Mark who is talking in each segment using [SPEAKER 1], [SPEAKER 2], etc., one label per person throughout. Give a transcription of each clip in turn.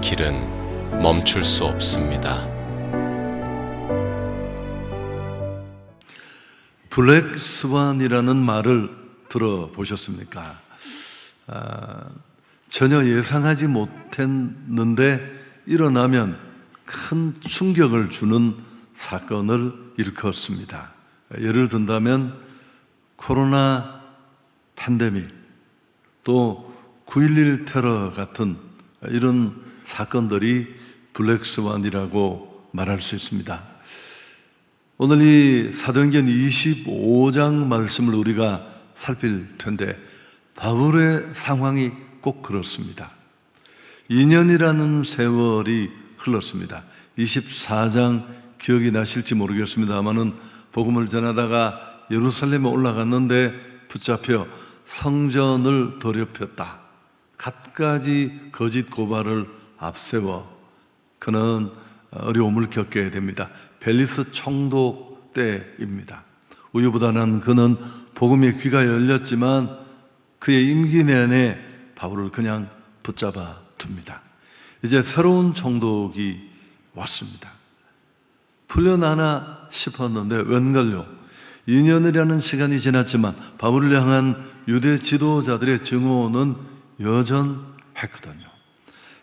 [SPEAKER 1] 길은 멈출 수 없습니다.
[SPEAKER 2] 블랙스완이라는 말을 들어보셨습니까? 전혀 예상하지 못했는데 일어나면 큰 충격을 주는 사건을 일컫습니다. 예를 든다면 코로나 팬데믹, 또 9.11 테러 같은 이런 사건들이 블랙스완이라고 말할 수 있습니다. 오늘 이 사도행전 25장 말씀을 우리가 살필 텐데 바울의 상황이 꼭 그렇습니다. 2년이라는 세월이 흘렀습니다. 24장 기억이 나실지 모르겠습니다만은 복음을 전하다가 예루살렘에 올라갔는데 붙잡혀 성전을 더럽혔다. 갖가지 거짓 고발을 앞세워 그는 어려움을 겪게 됩니다. 벨리스 총독 때입니다. 우유부단한 그는 복음의 귀가 열렸지만 그의 임기 내내 바울을 그냥 붙잡아 둡니다. 이제 새로운 총독이 왔습니다. 풀려나나 싶었는데 웬걸요? 2년이라는 시간이 지났지만 바울을 향한 유대 지도자들의 증오는 여전했거든요.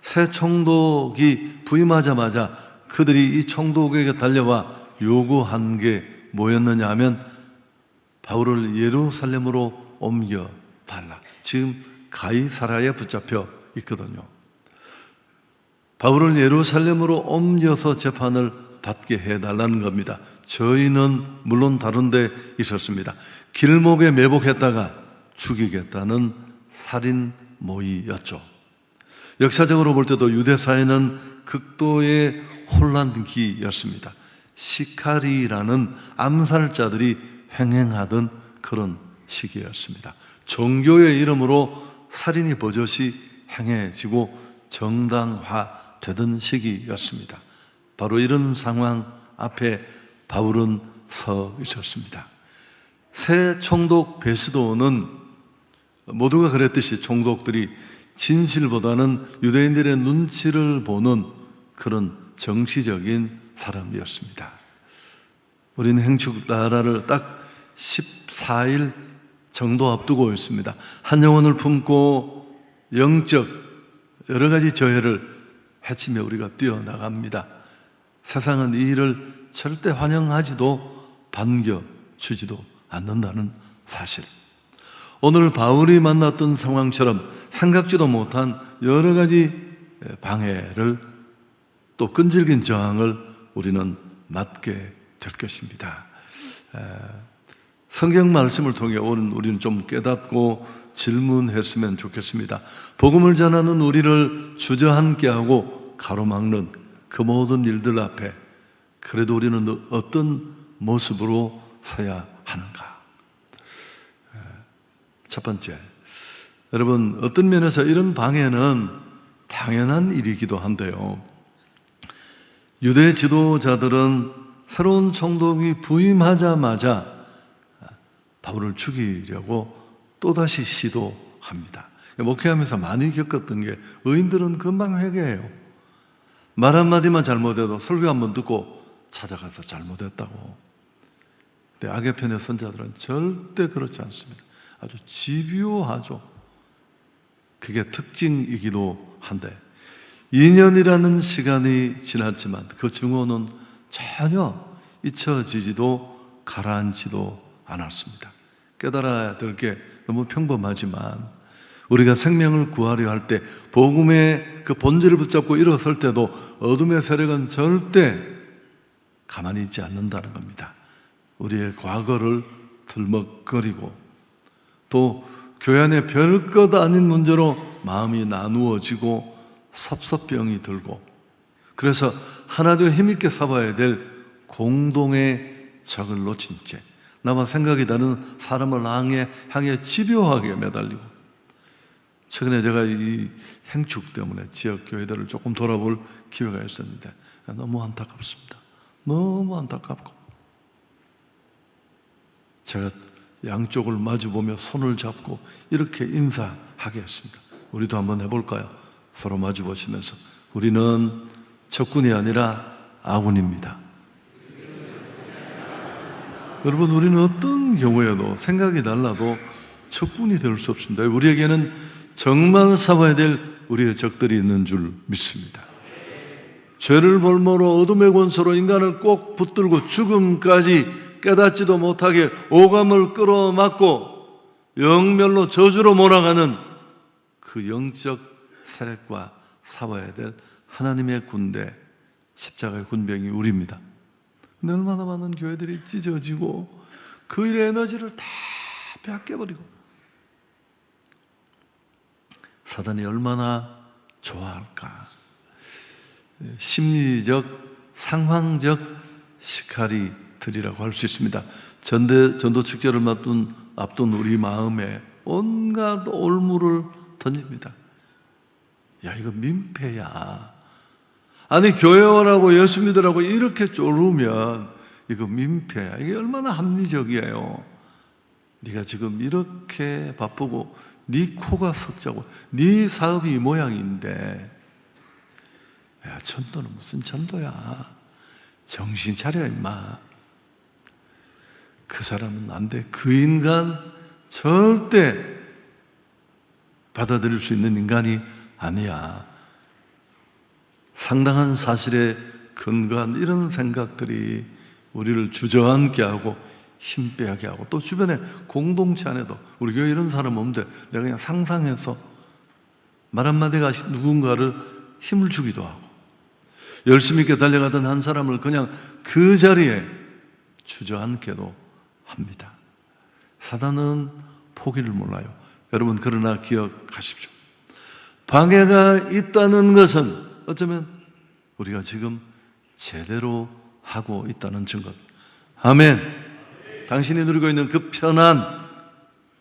[SPEAKER 2] 새 총독이 부임하자마자 그들이 이 총독에게 달려와 요구한 게 뭐였느냐 하면 바울을 예루살렘으로 옮겨달라. 지금 가이사랴에 붙잡혀 있거든요. 바울을 예루살렘으로 옮겨서 재판을 받게 해달라는 겁니다. 저희는 물론 다른 데 있었습니다. 길목에 매복했다가 죽이겠다는 살인 모의였죠. 역사적으로 볼 때도 유대 사회는 극도의 혼란기였습니다. 시카리라는 암살자들이 횡행하던 그런 시기였습니다. 종교의 이름으로 살인이 버젓이 행해지고 정당화되던 시기였습니다. 바로 이런 상황 앞에 바울은 서 있었습니다. 새 총독 베스도는 모두가 그랬듯이 총독들이 진실보다는 유대인들의 눈치를 보는 그런 정치적인 사람이었습니다. 우리는 행축 나라를 딱 14일 정도 앞두고 있습니다. 한 영혼을 품고 영적 여러 가지 저해를 해치며 우리가 뛰어나갑니다. 세상은 이 일을 절대 환영하지도 반겨주지도 않는다는 사실. 오늘 바울이 만났던 상황처럼 생각지도 못한 여러 가지 방해를 또 끈질긴 저항을 우리는 맞게 될 것입니다. 성경 말씀을 통해 오늘 우리는 좀 깨닫고 질문했으면 좋겠습니다. 복음을 전하는 우리를 주저앉게 하고 가로막는 그 모든 일들 앞에 그래도 우리는 어떤 모습으로 서야 하는가? 첫 번째, 여러분 어떤 면에서 이런 방해는 당연한 일이기도 한데요. 유대 지도자들은 새로운 총독이 부임하자마자 바울을 죽이려고 또다시 시도합니다. 목회하면서 많이 겪었던 게 의인들은 금방 회개해요. 말 한마디만 잘못해도 설교 한번 듣고 찾아가서 잘못했다고. 근데 악의 편의 선자들은 절대 그렇지 않습니다. 아주 집요하죠. 그게 특징이기도 한데 2년이라는 시간이 지났지만 그 증오는 전혀 잊혀지지도 가라앉지도 않았습니다. 깨달아야 될 게 너무 평범하지만 우리가 생명을 구하려 할 때 복음의 그 본질을 붙잡고 일어설 때도 어둠의 세력은 절대 가만히 있지 않는다는 겁니다. 우리의 과거를 들먹거리고 또 교회 안에 별것 아닌 문제로 마음이 나누어지고 섭섭병이 들고 그래서 하나 되어 힘있게 살아야 될 공동의 적을 놓친 채 나와 생각이 다른 사람을 향해 집요하게 매달리고 최근에 제가 이 행축 때문에 지역 교회들을 조금 돌아볼 기회가 있었는데 너무 안타깝습니다. 너무 안타깝고 제가 양쪽을 마주보며 손을 잡고 이렇게 인사하게 했습니다. 우리도 한번 해볼까요? 서로 마주보시면서 우리는 적군이 아니라 아군입니다. 여러분, 우리는 어떤 경우에도 생각이 달라도 적군이 될 수 없습니다. 우리에게는 정말 싸워야 될 우리의 적들이 있는 줄 믿습니다. 죄를 볼모로 어둠의 권세로 인간을 꼭 붙들고 죽음까지 깨닫지도 못하게 오감을 끌어막고 영멸로 저주로 몰아가는 그 영적 세력과 싸워야 될 하나님의 군대, 십자가의 군병이 우리입니다. 근데 얼마나 많은 교회들이 찢어지고 그 일의 에너지를 다 빼앗겨버리고, 사단이 얼마나 좋아할까. 심리적, 상황적 시카리들이라고 할 수 있습니다. 전도 축제를 앞둔 우리 마음에 온갖 올무를 던집니다. 야, 이거 민폐야. 아니, 교회원하고 예수 믿으라고 이렇게 쪼르면 이거 민폐야. 이게 얼마나 합리적이에요. 네가 지금 이렇게 바쁘고 네 코가 석자고 네 사업이 이 모양인데, 야, 전도는 무슨 전도야. 정신 차려 임마. 그 사람은 안 돼. 그 인간 절대 받아들일 수 있는 인간이 아니야. 상당한 사실에 근거한 이런 생각들이 우리를 주저앉게 하고 힘 빼게 하고, 또 주변에 공동체 안에도 우리 교회 이런 사람 없는데 내가 그냥 상상해서 말 한마디가 누군가를 힘을 주기도 하고, 열심히 있게 달려가던 한 사람을 그냥 그 자리에 주저앉게도 합니다. 사단은 포기를 몰라요. 여러분, 그러나 기억하십시오. 방해가 있다는 것은 어쩌면 우리가 지금 제대로 하고 있다는 증거입니다. 아멘. 당신이 누리고 있는 그 편안,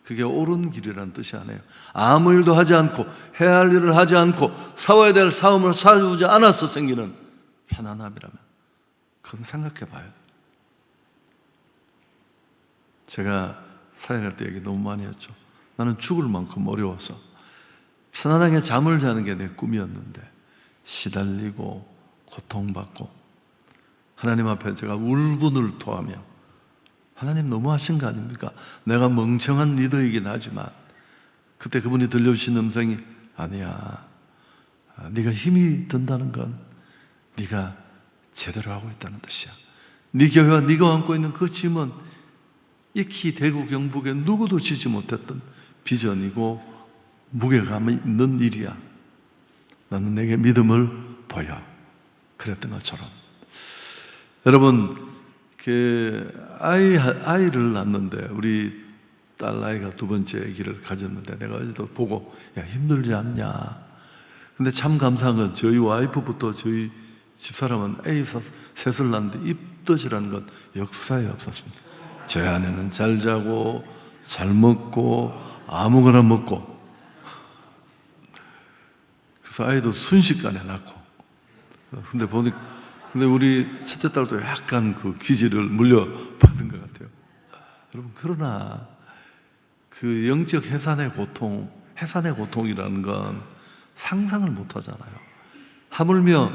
[SPEAKER 2] 그게 옳은 길이라는 뜻이 아니에요. 아무 일도 하지 않고 해야 할 일을 하지 않고 싸워야 될 싸움을 싸우지 않아서 생기는 편안함이라면 그건 생각해 봐요. 제가 사역할 때 얘기 너무 많이 했죠. 나는 죽을 만큼 어려워서 편안하게 잠을 자는 게 내 꿈이었는데 시달리고 고통받고 하나님 앞에 제가 울분을 토하며, 하나님 너무하신 거 아닙니까? 내가 멍청한 리더이긴 하지만 그때 그분이 들려주신 음성이, 아니야, 네가 힘이 든다는 건 네가 제대로 하고 있다는 뜻이야. 네 교회와 네가 안고 있는 그 짐은 익히 대구 경북에 누구도 지지 못했던 비전이고 무게감이 있는 일이야. 나는 내게 믿음을 보여. 그랬던 것처럼. 여러분, 아이를 낳는데, 우리 딸 나이가 두 번째 아기를 가졌는데 내가 어제도 보고, 야, 힘들지 않냐. 근데 참 감사한 건 저희 와이프부터 저희 집사람은 아이 셋을 낳는데 입덧이라는 건 역사에 없었습니다. 저희 아내는 잘 자고 잘 먹고 아무거나 먹고, 그래서 아이도 순식간에 낳고. 근데 우리 첫째 딸도 약간 그 기질을 물려받은 것 같아요. 여러분, 그러나 그 영적 해산의 고통이라는 건 상상을 못 하잖아요. 하물며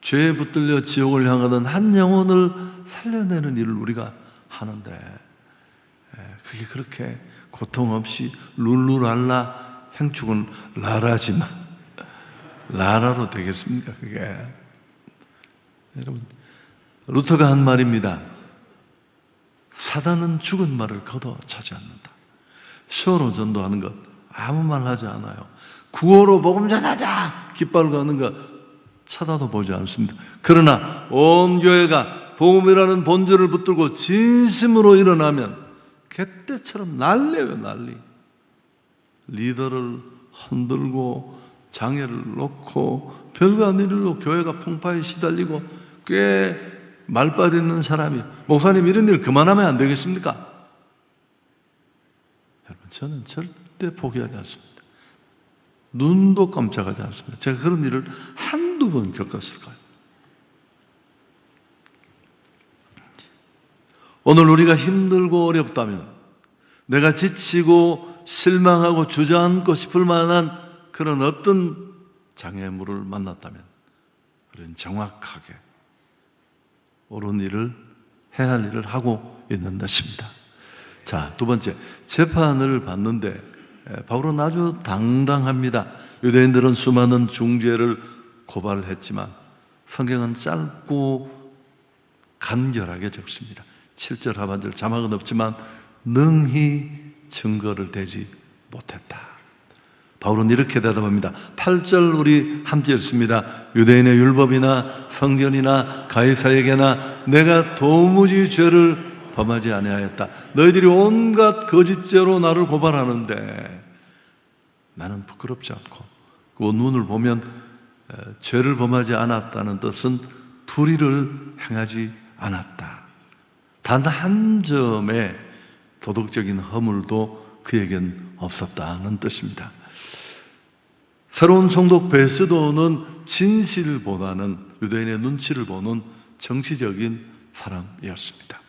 [SPEAKER 2] 죄에 붙들려 지옥을 향하던 한 영혼을 살려내는 일을 우리가 하는데, 그게 그렇게 고통 없이 룰루랄라 행축은 라라지만 라라로 되겠습니까? 그게. 여러분, 루터가 한 말입니다. 사단은 죽은 말을 걷어 차지 않는다. 쇼로 전도하는 것 아무 말 하지 않아요. 구호로 복음 전하자 깃발을 가는 것 쳐다도 보지 않습니다. 그러나 온 교회가 복음이라는 본질을 붙들고 진심으로 일어나면 개떼처럼 난리예요, 난리. 리더를 흔들고 장애를 놓고 별거 아닌 일로 교회가 풍파에 시달리고 꽤 말빨 있는 사람이, 목사님 이런 일 그만하면 안 되겠습니까? 여러분, 저는 절대 포기하지 않습니다. 눈도 깜짝하지 않습니다. 제가 그런 일을 한두 번 겪었을 거예요. 오늘 우리가 힘들고 어렵다면, 내가 지치고 실망하고 주저앉고 싶을 만한 그런 어떤 장애물을 만났다면 우리는 정확하게 옳은 일을, 해야 할 일을 하고 있는 것입니다. 자, 두 번째, 재판을 받는데 바울은 아주 당당합니다. 유대인들은 수많은 중죄를 고발했지만 성경은 짧고 간결하게 적습니다. 7절 하반절 자막은 없지만 능히 증거를 대지 못했다. 바울은 이렇게 대답합니다. 8절 우리 함께 읽습니다. 유대인의 율법이나 성전이나 가이사에게나 내가 도무지 죄를 범하지 아니하였다. 너희들이 온갖 거짓죄로 나를 고발하는데 나는 부끄럽지 않고 그 원문을 보면 죄를 범하지 않았다는 뜻은 불의를 행하지 않았다. 단 한 점의 도덕적인 허물도 그에겐 없었다는 뜻입니다. 새로운 총독 베스도는 진실보다는 유대인의 눈치를 보는 정치적인 사람이었습니다.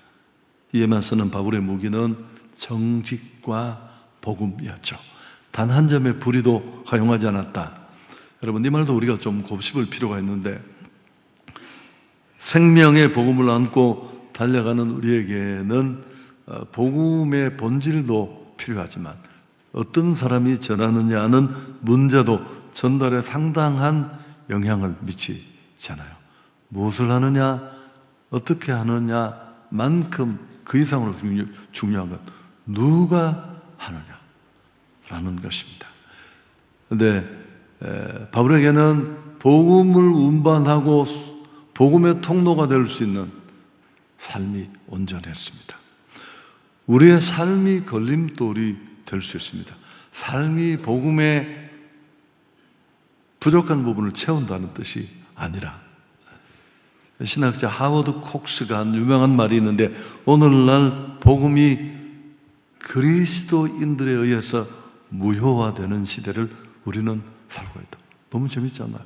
[SPEAKER 2] 이에만 쓰는 바울의 무기는 정직과 복음이었죠. 단 한 점의 불의도 허용하지 않았다. 여러분, 이 말도 우리가 좀 곱씹을 필요가 있는데 생명의 복음을 안고 달려가는 우리에게는 복음의 본질도 필요하지만 어떤 사람이 전하느냐는 문제도 전달에 상당한 영향을 미치잖아요. 무엇을 하느냐, 어떻게 하느냐만큼 그 이상으로 중요한 건 누가 하느냐라는 것입니다. 그런데 바울에게는 복음을 운반하고 복음의 통로가 될 수 있는 삶이 온전했습니다. 우리의 삶이 걸림돌이 될 수 있습니다. 삶이 복음의 부족한 부분을 채운다는 뜻이 아니라, 신학자 하워드 콕스가 한 유명한 말이 있는데 오늘날 복음이 그리스도인들에 의해서 무효화되는 시대를 우리는 살고 있다. 너무 재밌지 않나요?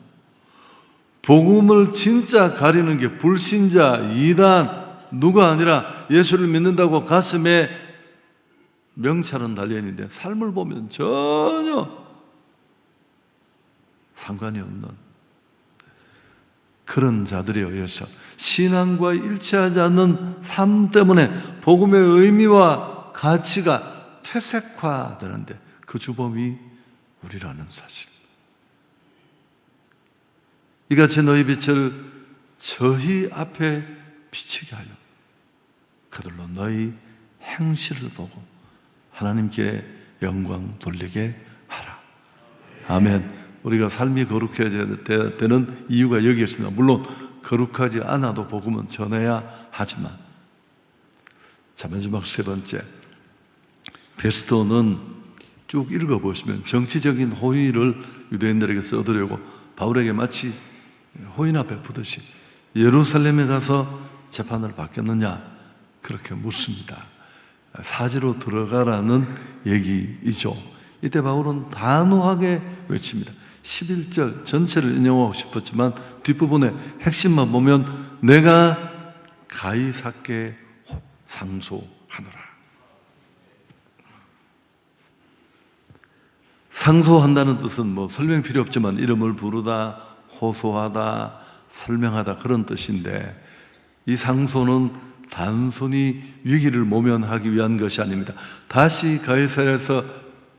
[SPEAKER 2] 복음을 진짜 가리는 게 불신자, 이단, 누가 아니라 예수를 믿는다고 가슴에 명찰은 달려있는데 삶을 보면 전혀 상관이 없는 그런 자들에 의해서 신앙과 일치하지 않는 삶 때문에 복음의 의미와 가치가 퇴색화되는데 그 주범이 우리라는 사실. 이같이 너희 빛을 저희 앞에 비치게 하여 그들로 너희 행실을 보고 하나님께 영광 돌리게 하라. 아멘. 우리가 삶이 거룩해야 되는 이유가 여기 있습니다. 물론 거룩하지 않아도 복음은 전해야 하지만. 자, 마지막 세 번째, 베스도는 쭉 읽어보시면 정치적인 호의를 유대인들에게서 얻으려고 바울에게 마치 호의나 베푸듯이 예루살렘에 가서 재판을 받겠느냐 그렇게 묻습니다. 사지로 들어가라는 얘기이죠. 이때 바울은 단호하게 외칩니다. 11절 전체를 인용하고 싶었지만 뒷부분에 핵심만 보면 내가 가이사께 상소하노라. 상소한다는 뜻은 뭐 설명 필요 없지만 이름을 부르다, 호소하다, 설명하다 그런 뜻인데 이 상소는 단순히 위기를 모면하기 위한 것이 아닙니다. 다시 가이사랴에서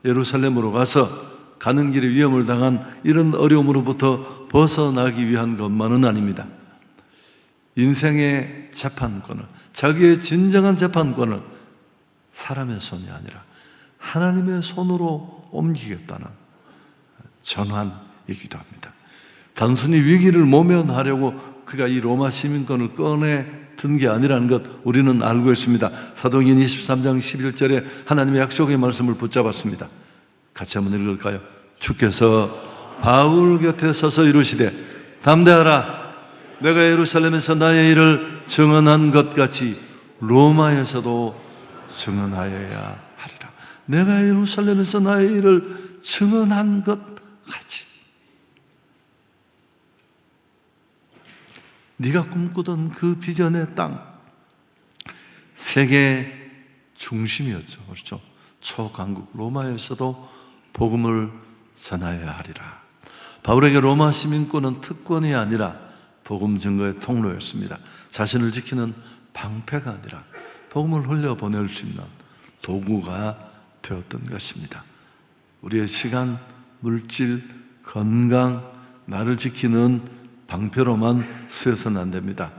[SPEAKER 2] 예루살렘으로 가서 가는 길에 위험을 당한 이런 어려움으로부터 벗어나기 위한 것만은 아닙니다. 인생의 재판권을, 자기의 진정한 재판권을 사람의 손이 아니라 하나님의 손으로 옮기겠다는 전환이기도 합니다. 단순히 위기를 모면하려고 그가 이 로마 시민권을 꺼내 든 게 아니라는 것 우리는 알고 있습니다. 사도행전 23장 11절에 하나님의 약속의 말씀을 붙잡았습니다. 같이 한번 읽을까요? 주께서 바울 곁에 서서 이루시되 담대하라, 내가 예루살렘에서 나의 일을 증언한 것 같이 로마에서도 증언하여야 하리라. 내가 예루살렘에서 나의 일을 증언한 것 같이. 네가 꿈꾸던 그 비전의 땅, 세계 중심이었죠. 그렇죠? 초강국 로마에서도 복음을 전하여야 하리라. 바울에게 로마 시민권은 특권이 아니라 복음 증거의 통로였습니다. 자신을 지키는 방패가 아니라 복음을 흘려보낼 수 있는 도구가 되었던 것입니다. 우리의 시간, 물질, 건강, 나를 지키는 방패로만 쓰여서는 안 됩니다.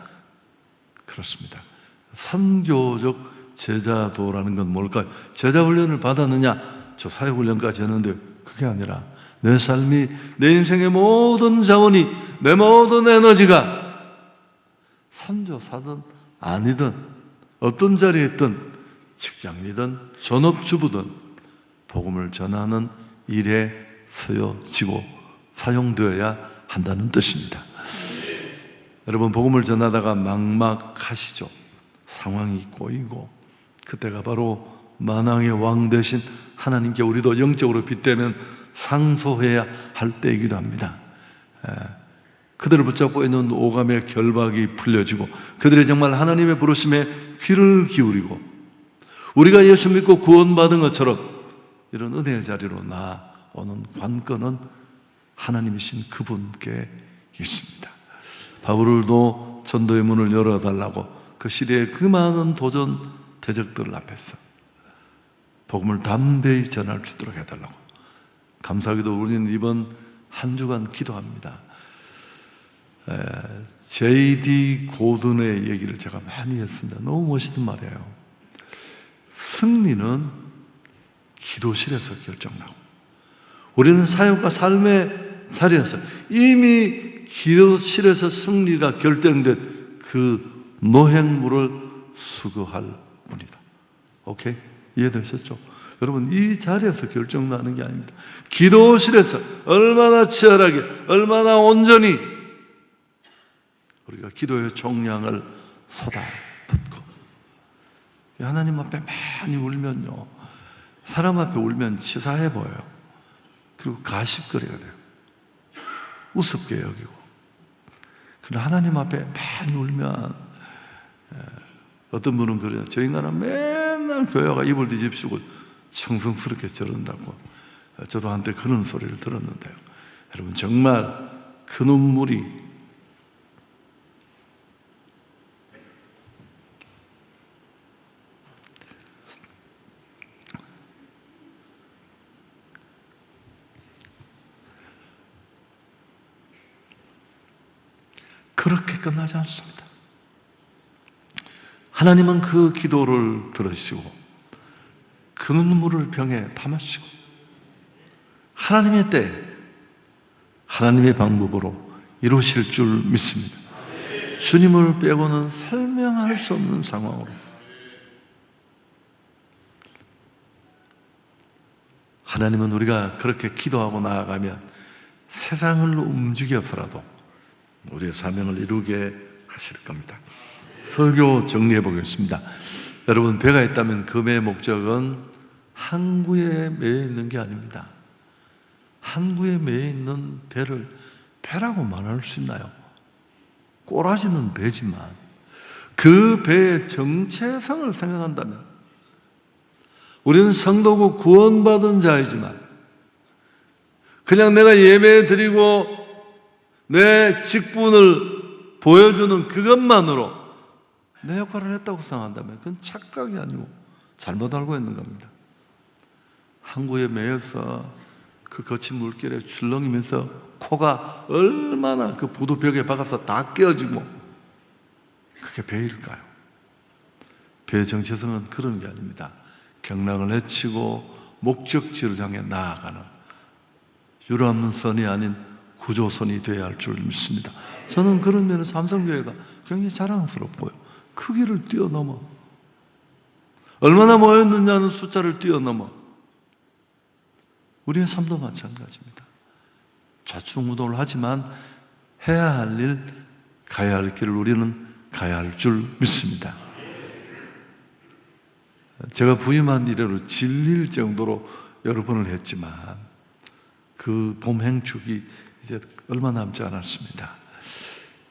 [SPEAKER 2] 그렇습니다. 선교적 제자도라는 건 뭘까요? 제자훈련을 받았느냐? 저 사역훈련까지 했는데 그게 아니라 내 삶이, 내 인생의 모든 자원이, 내 모든 에너지가 선교사든 아니든 어떤 자리에 있든 직장이든 전업주부든 복음을 전하는 일에 쓰여지고 사용되어야 한다는 뜻입니다. 여러분, 복음을 전하다가 막막하시죠? 상황이 꼬이고, 그때가 바로 만왕의 왕 되신 하나님께 우리도 영적으로 빗대면 상소해야 할 때이기도 합니다. 그들을 붙잡고 있는 오감의 결박이 풀려지고, 그들이 정말 하나님의 부르심에 귀를 기울이고, 우리가 예수 믿고 구원받은 것처럼 이런 은혜의 자리로 나오는 관건은 하나님이신 그분께 있습니다. 바울도 전도의 문을 열어달라고 그 시대의 그 많은 도전 대적들 앞에서 복음을 담대히 전할 수 있도록 해달라고, 감사하게도 우리는 이번 한 주간 기도합니다. J.D. 고든의 얘기를 제가 많이 했습니다. 너무 멋있는 말이에요. 승리는 기도실에서 결정나고, 우리는 사역과 삶의 자리에서 이미 기도실에서 승리가 결정된 그 노획물을 수거할 뿐이다. 오케이? 이해되셨죠? 여러분, 이 자리에서 결정나는 게 아닙니다. 기도실에서 얼마나 치열하게, 얼마나 온전히 우리가 기도의 총량을 쏟아붓고, 하나님 앞에 많이 울면요, 사람 앞에 울면 치사해 보여요. 그리고 가십거리가 돼요. 우습게 여기고. 그러나 하나님 앞에 많이 울면, 어떤 분은 그래요. 저 인간은 맨날 교회가 이불 뒤집수고 청성스럽게 저런다고. 저도 한때 그런 소리를 들었는데요. 여러분, 정말 그 눈물이 그렇게 끝나지 않습니다. 하나님은 그 기도를 들으시고 그 눈물을 병에 담으시고 하나님의 때, 하나님의 방법으로 이루실 줄 믿습니다. 주님을 빼고는 설명할 수 없는 상황으로 하나님은 우리가 그렇게 기도하고 나아가면 세상을 움직여서라도 우리의 사명을 이루게 하실 겁니다. 설교 정리해 보겠습니다. 여러분, 배가 있다면 그 배의 목적은 항구에 매여 있는 게 아닙니다. 항구에 매여 있는 배를 배라고 말할 수 있나요? 꼬라지는 배지만 그 배의 정체성을 생각한다면 우리는 성도고 구원받은 자이지만 그냥 내가 예배 드리고 내 직분을 보여주는 그것만으로 내 역할을 했다고 생각한다면 그건 착각이 아니고 잘못 알고 있는 겁니다. 항구에 매여서 그 거친 물결에 출렁이면서 코가 얼마나 그 부두벽에 박아서 다 깨어지고 그게 배일까요? 배의 정체성은 그런 게 아닙니다. 경랑을 헤치고 목적지를 향해 나아가는 유람선이 아닌 구조선이 되어야 할 줄 믿습니다. 저는 그런 면에서 삼성교회가 굉장히 자랑스럽고요. 크기를 뛰어넘어, 얼마나 모였느냐는 숫자를 뛰어넘어 우리의 삶도 마찬가지입니다. 좌충우돌을 하지만 해야 할 일, 가야 할 길을 우리는 가야 할 줄 믿습니다. 제가 부임한 이래로 질릴 정도로 여러 번을 했지만 그 봄행축이 이제 얼마 남지 않았습니다.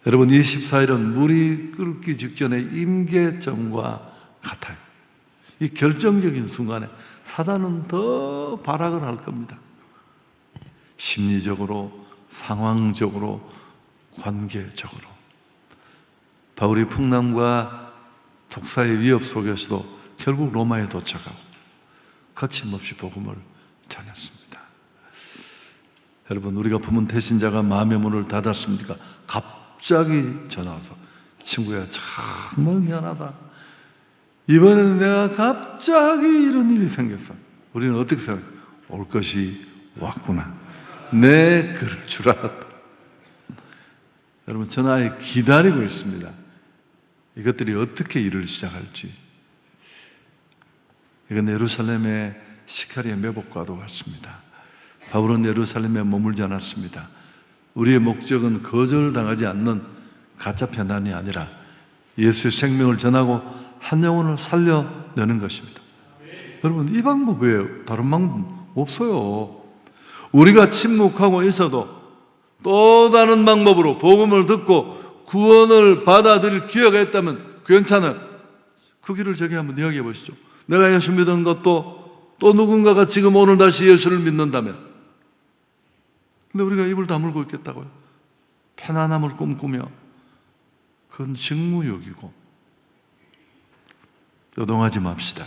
[SPEAKER 2] 여러분, 24일은 물이 끓기 직전의 임계점과 같아요. 이 결정적인 순간에 사단은 더 발악을 할 겁니다. 심리적으로, 상황적으로, 관계적으로. 바울이 풍랑과 독사의 위협 속에서도 결국 로마에 도착하고 거침없이 복음을 전했습니다. 여러분, 우리가 품은 대신자가 마음의 문을 닫았습니까? 갑자기 전화 와서 친구야, 정말 미안하다. 이번에는 내가 갑자기 이런 일이 생겼어. 우리는 어떻게 생각해요? 올 것이 왔구나. 내 그럴 줄 알았다. 여러분, 전화에 기다리고 있습니다. 이것들이 어떻게 일을 시작할지. 이건 예루살렘의 시카리의 매복과도 같습니다. 바울은 예루살렘에 머물지 않았습니다. 우리의 목적은 거절당하지 않는 가짜 편안이 아니라 예수의 생명을 전하고 한 영혼을 살려내는 것입니다. 여러분, 이 방법이에요. 다른 방법 없어요. 우리가 침묵하고 있어도 또 다른 방법으로 복음을 듣고 구원을 받아들일 기회가 있다면 괜찮아요. 그 길을 저기 한번 이야기해 보시죠. 내가 예수 믿은 것도 또 누군가가 지금 오늘 다시 예수를 믿는다면, 근데 우리가 입을 다물고 있겠다고요? 편안함을 꿈꾸며. 그건 직무욕이고. 요동하지 맙시다.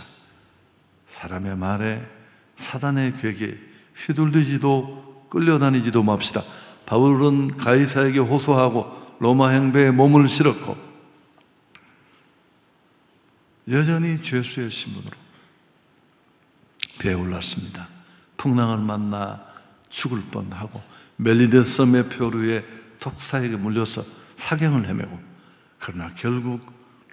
[SPEAKER 2] 사람의 말에, 사단의 괴계에 휘둘리지도 끌려다니지도 맙시다. 바울은 가이사에게 호소하고 로마 행배에 몸을 실었고 여전히 죄수의 신분으로 배에 올랐습니다. 풍랑을 만나 죽을 뻔하고 멜리데 섬의 표류에 독사에게 물려서 사경을 헤매고, 그러나 결국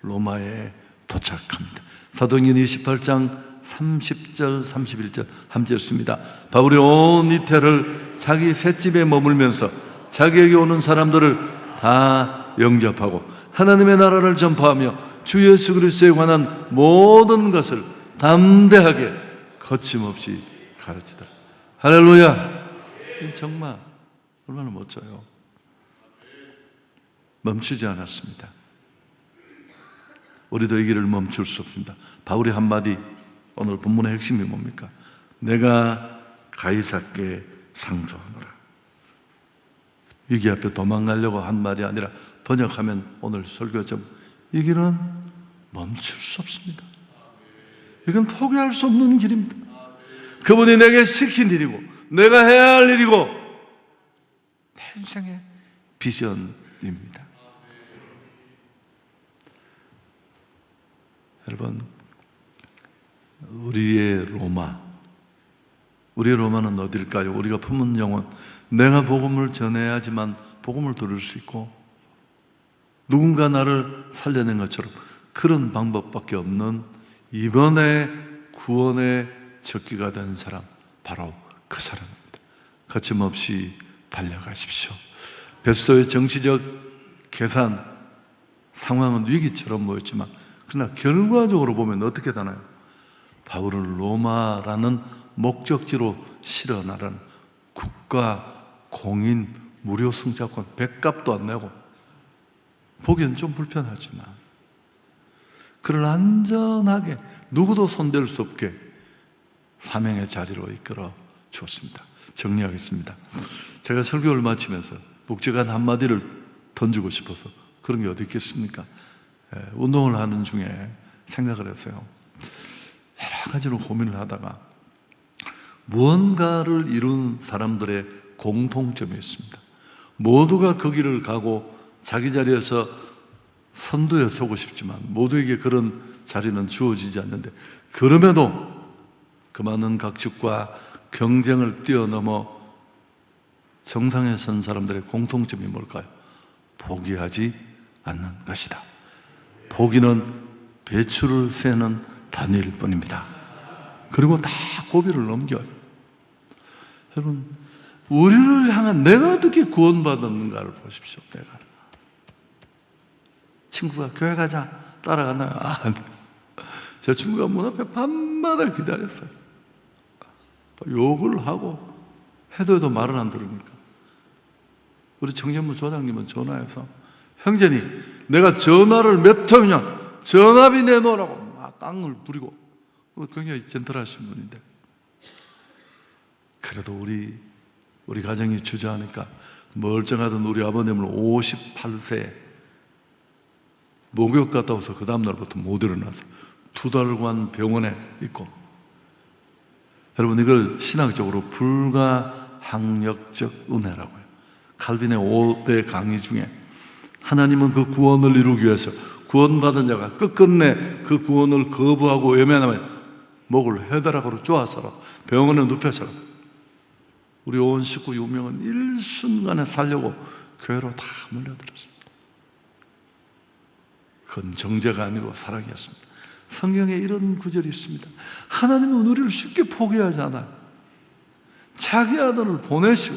[SPEAKER 2] 로마에 도착합니다. 사도행전 28장 30절 31절 함께 읽습니다. 바울이 온 이태를 자기 셋집에 머물면서 자기에게 오는 사람들을 다 영접하고 하나님의 나라를 전파하며 주 예수 그리스도에 관한 모든 것을 담대하게 거침없이 가르치더라. 할렐루야. 정말 얼마나 멋져요. 멈추지 않았습니다. 우리도 이 길을 멈출 수 없습니다. 바울이 한마디, 오늘 본문의 핵심이 뭡니까? 내가 가이사께 상소하노라. 위기 앞에 도망가려고 한 말이 아니라 번역하면 오늘 설교점, 이 길은 멈출 수 없습니다. 이건 포기할 수 없는 길입니다. 그분이 내게 시킨 일이고 내가 해야 할 일이고 내 인생의 비전입니다. 여러분, 우리의 로마는 어딜까요? 우리가 품은 영혼, 내가 복음을 전해야지만 복음을 들을 수 있고 누군가 나를 살려낸 것처럼 그런 방법밖에 없는 이번에 구원의 적기가 된 사람, 바로 그 사람입니다. 거침없이 달려가십시오. 뱃소의 정치적 계산 상황은 위기처럼 보였지만 그러나 결과적으로 보면 어떻게 되나요? 바울을 로마라는 목적지로 실어나가는 국가 공인 무료 승차권, 백값도 안 내고, 보기엔 좀 불편하지만 그를 안전하게 누구도 손댈 수 없게 사명의 자리로 이끌어 주었습니다. 정리하겠습니다. 제가 설교를 마치면서 묵직한 한마디를 던지고 싶어서, 그런 게 어디 있겠습니까? 운동을 하는 중에 생각을 했어요. 여러 가지로 고민을 하다가 무언가를 이룬 사람들의 공통점이 있습니다. 모두가 그 길을 가고 자기 자리에서 선두에 서고 싶지만 모두에게 그런 자리는 주어지지 않는데, 그럼에도 그 많은 각축과 경쟁을 뛰어넘어 정상에 선 사람들의 공통점이 뭘까요? 포기하지 않는 것이다. 포기는 배추를 세는 단위일 뿐입니다. 그리고 다 고비를 넘겨요. 여러분, 우리를 향한 내가 어떻게 구원받았는가를 보십시오. 내가 친구가 교회 가자 따라가나요? 제 친구가 문 앞에 밤마다 기다렸어요. 욕을 하고 해도 말을 안 들으니까 우리 청년부 조장님은 전화해서, 형제니 내가 전화를 몇 통이냐 전화비 내놓으라고 막 깡을 부리고, 굉장히 젠틀하신 분인데, 그래도 우리 가정이 주저하니까 멀쩡하던 우리 아버님을 58세에 목욕 갔다 와서 그 다음날부터 못 일어나서 2달간 병원에 있고, 여러분 이걸 신학적으로 불가항력적 은혜라고요. 칼빈의 5대 강의 중에 하나님은 그 구원을 이루기 위해서 구원받은 자가 끝끝내 그 구원을 거부하고 외면하면 목을 해다락으로 쪼아서라 병원에 눕혀서라. 우리 온 식구 6명은 일순간에 살려고 교회로 다 몰려들었습니다. 그건 정죄가 아니고 사랑이었습니다. 성경에 이런 구절이 있습니다. 하나님은 우리를 쉽게 포기하지 않아요. 자기 아들을 보내시고,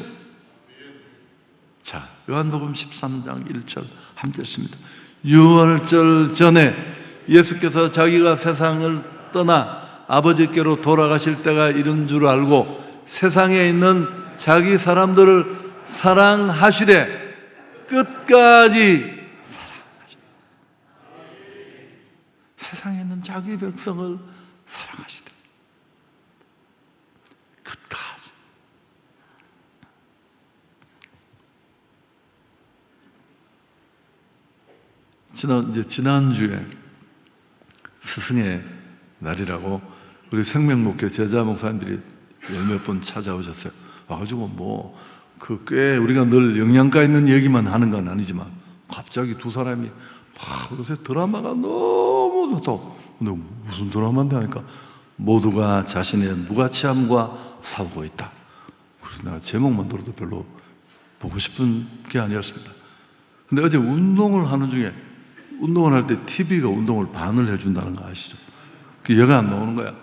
[SPEAKER 2] 자, 요한복음 13장 1절 함께 읽습니다. 유월절 전에 예수께서 자기가 세상을 떠나 아버지께로 돌아가실 때가 이른 줄 알고 세상에 있는 자기 사람들을 사랑하시되 끝까지 사랑하시되, 세상에 있는 자기 백성을 사랑하시되 끝까지. 지난주에 스승의 날이라고 우리 생명목회 제자 목사님들이 몇 분 찾아오셨어요. 와가지고 꽤 우리가 늘 영양가 있는 얘기만 하는 건 아니지만 갑자기 두 사람이 요새 드라마가 너무 좋다고. 근데 무슨 드라마인데 하니까 모두가 자신의 무가치함과 싸우고 있다. 그래서 내가 제목만 들어도 별로 보고 싶은 게 아니었습니다. 근데 어제 운동을 하는 중에, 운동을 할 때 TV가 운동을 반을 해준다는 거 아시죠? 얘가 안 나오는 거야.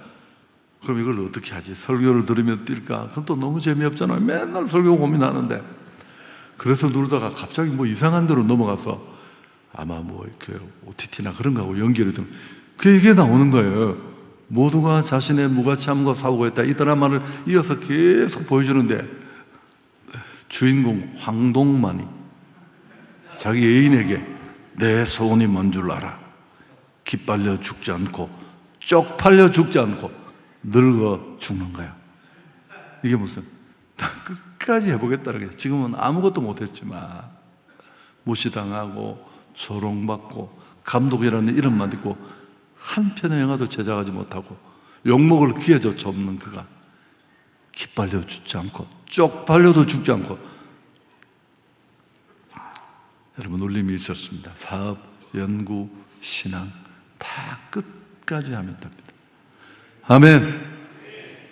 [SPEAKER 2] 그럼 이걸 어떻게 하지? 설교를 들으면 뛸까? 그건 또 너무 재미없잖아요. 맨날 설교 고민하는데. 그래서 누르다가 갑자기 이상한 데로 넘어가서 아마 이렇게 OTT나 그런 거하고 연결이 되면 이게 나오는 거예요. 모두가 자신의 무가치함과 싸우고 있다. 이 드라마를 이어서 계속 보여주는데 주인공 황동만이 자기 애인에게 내 소원이 뭔 줄 알아? 기빨려 죽지 않고 쪽팔려 죽지 않고 늙어 죽는 거야. 이게 무슨, 나 끝까지 해보겠다는 게, 지금은 아무것도 못했지만 무시당하고 조롱받고 감독이라는 이름만 듣고 한 편의 영화도 제작하지 못하고 욕먹을 기회조차 없는 그가 기빨려 죽지 않고 쪽팔려도 죽지 않고, 여러분 울림이 있었습니다. 사업, 연구, 신앙 다 끝까지 하면 됩니다. 아멘.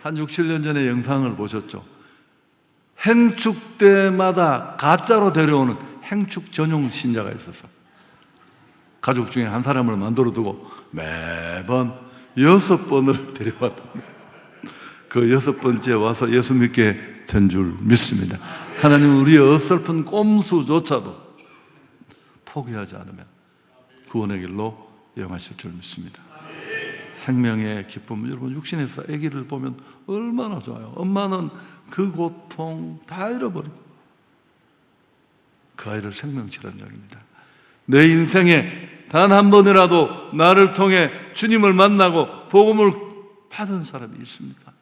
[SPEAKER 2] 한 6, 7년 전에 영상을 보셨죠? 행축 때마다 가짜로 데려오는 행축 전용 신자가 있어서 가족 중에 한 사람을 만들어 두고 매번 6번을 데려왔답니다. 그 6번째 와서 예수 믿게 된 줄 믿습니다. 하나님은 우리의 어설픈 꼼수조차도 포기하지 않으면 구원의 길로 이용하실 줄 믿습니다. 생명의 기쁨, 여러분 육신에서 아기를 보면 얼마나 좋아요. 엄마는 그 고통 다 잃어버리고 그 아이를 생명치라는 장입니다. 내 인생에 단 한 번이라도 나를 통해 주님을 만나고 복음을 받은 사람이 있습니까?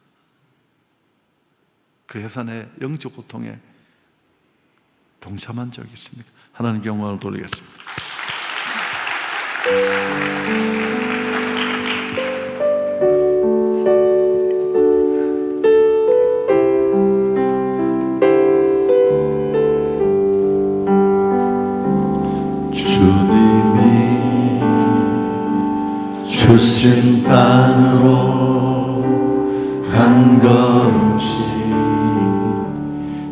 [SPEAKER 2] 그 해산의 영적 고통에 동참한 적이 있습니까? 하나님께 영광을 돌리겠습니다.
[SPEAKER 3] 주신 땅으로 한 걸음씩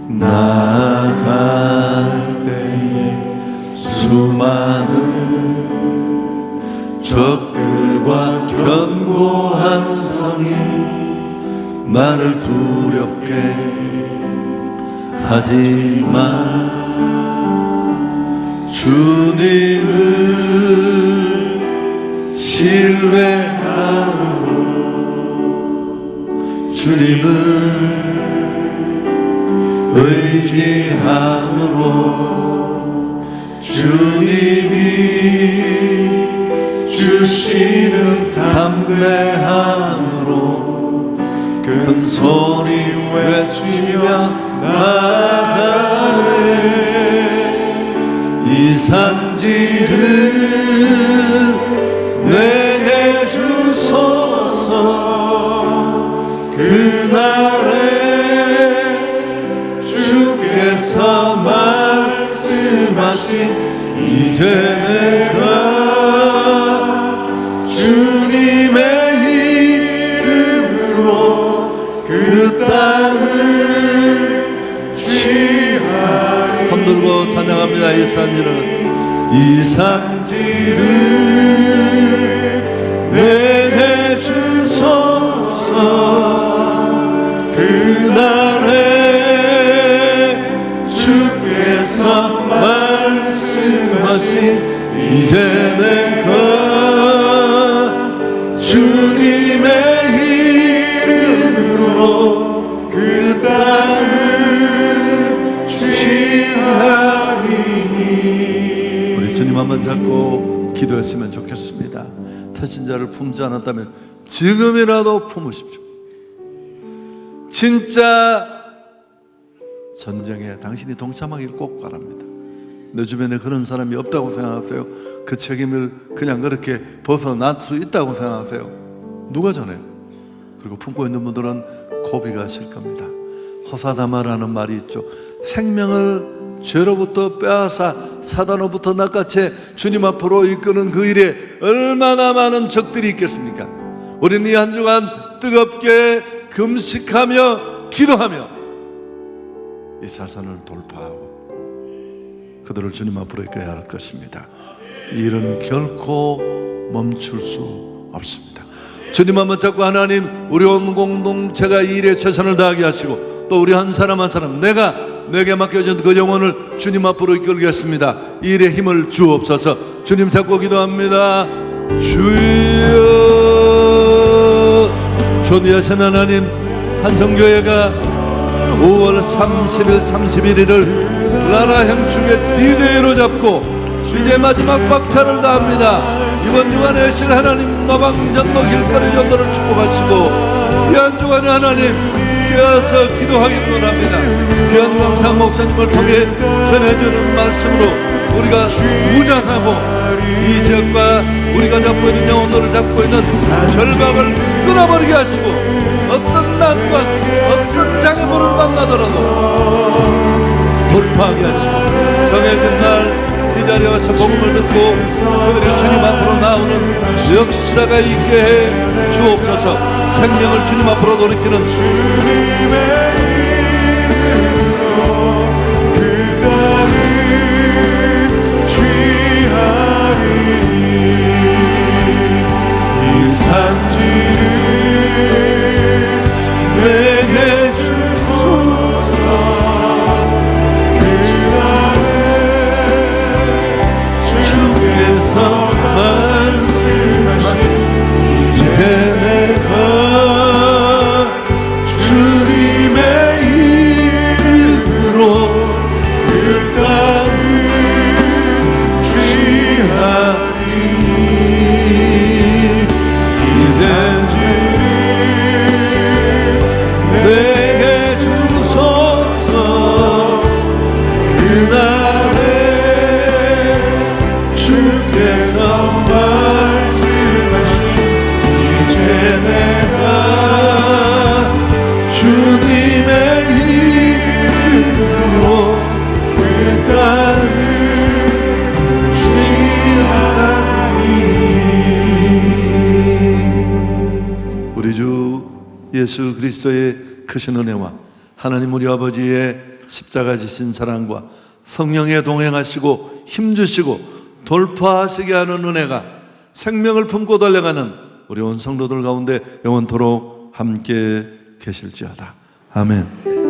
[SPEAKER 3] 나아갈 때에 수많은 적들과 견고한 성이 나를 두렵게 하지만 주님을 신뢰함으로 주님을 의지함으로 주님이 주시는 담대함으로 큰 소리 외치며 나아가네.
[SPEAKER 2] 이 산지를 내게 주소서. 그날에 주께서 말씀하신 이제 내가 주님의 이름으로 그 땅을 취하리. 손들고 찬양합니다. 이 산지를 내게 주소서. 그날에 주께서 말씀하신 이제 내가 주님의 이름으로 그 땅을 취하리니. 우리 주님 한번 잡고 기도했으면 좋겠습니다. 태신자를 품지 않았다면 지금이라도 품으십시오. 진짜 전쟁에 당신이 동참하길 꼭 바랍니다. 내 주변에 그런 사람이 없다고 생각하세요? 그 책임을 그냥 그렇게 벗어날 수 있다고 생각하세요? 누가 전해요? 그리고 품고 있는 분들은 고비가 하실 겁니다. 호사다마라는 말이 있죠. 생명을 죄로부터 빼앗아 사단으로부터 낚아채 주님 앞으로 이끄는 그 일에 얼마나 많은 적들이 있겠습니까? 우리는 이 한 주간 뜨겁게 금식하며 기도하며 이 사단을 돌파하고 그들을 주님 앞으로 이끌어야 할 것입니다. 이 일은 결코 멈출 수 없습니다. 주님 한번 잡고 하나님, 우리 온 공동체가 이 일에 최선을 다하게 하시고 또 우리 한 사람 한 사람 내게 맡겨진 그 영혼을 주님 앞으로 이끌겠습니다. 이 일에 힘을 주옵소서. 주님 잡고 기도합니다. 주여. 존귀하신 하나님, 한성교회가 5월 30일 31일을 나라 형축의 D-Day로 잡고 이제 마지막 박차를 다합니다. 이번 주간에 실 하나님 노방전도 길거리 전도를 축복하시고 이 한 주간에 하나님 이어서 기도하기를 원합니다. 귀한 강사 목사님을 통해 전해주는 말씀으로 우리가 무장하고 이 지역과 우리가 잡고 있는 영혼들을 잡고 있는 절박을 끊어버리게 하시고 어떤 난관 어떤 장애물을 만나더라도 돌파하게 하시고 정해진 날 이 자리에 와서 복음을 듣고 그들이 주님 앞으로 나오는 역사가 있게 해 주옵소서. 생명을 주님 앞으로 돌이키는 주님의 이름으로 그 땅을 취하리니. 이 산지를 내게 주소서. 주께서 말씀하신 이제 내가 주님의 이름으로 그 땅을 취하리니. 이제 주를 내게 주소서. 그날에 주께서 말씀하신 이제 내가 주님의 이름으로 그 땅을 취하리니. 우리 주 예수 그리스도의 크신 은혜와 하나님 우리 아버지의 십자가 지신 사랑과 성령의 동행하시고 힘주시고 돌파하시게 하는 은혜가 생명을 품고 달려가는 우리 온 성도들 가운데 영원토록 함께 계실지어다. 아멘.